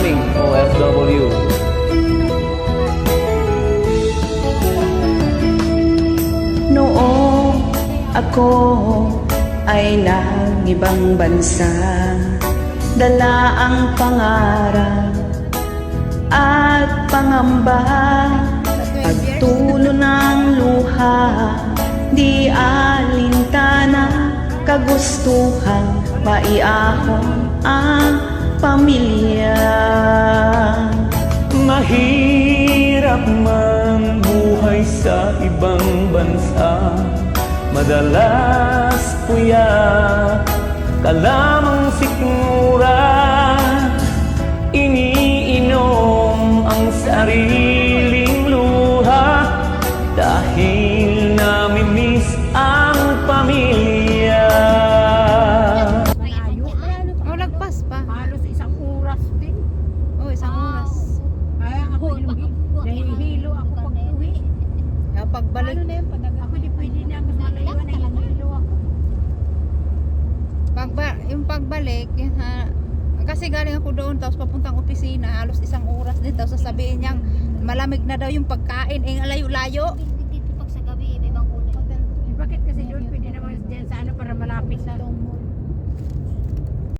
aming OFW. Noong ako ay nag-ibang bansa, dala ang pangarap at pangamba, pagtulo ng luha, di alintana, kagustuhan, maiahon ang pamilya. Mahirap man buhay sa ibang bansa, madalas puyat ka lamang sikmura, iniinom ang sariling luha dahil namimiss ang pamilya. Oh, lagpas pa. Halos isang oras din. Oh, isang oras. Kaya ako nahihilo ako pag uwi. Yung pagbalik. Ano na yun? Ako di pwede na mas malayo na nahihilo ako. Yung pagbalik, yun, kasi galing ako doon, tapos papuntang opisina, halos isang oras din, tapos sasabihin niyang malamig na daw yung pagkain, layo-layo. Dito pag sa gabi, may bangkulay. Bakit kasi doon pwede naman dyan sa ano para malapit sa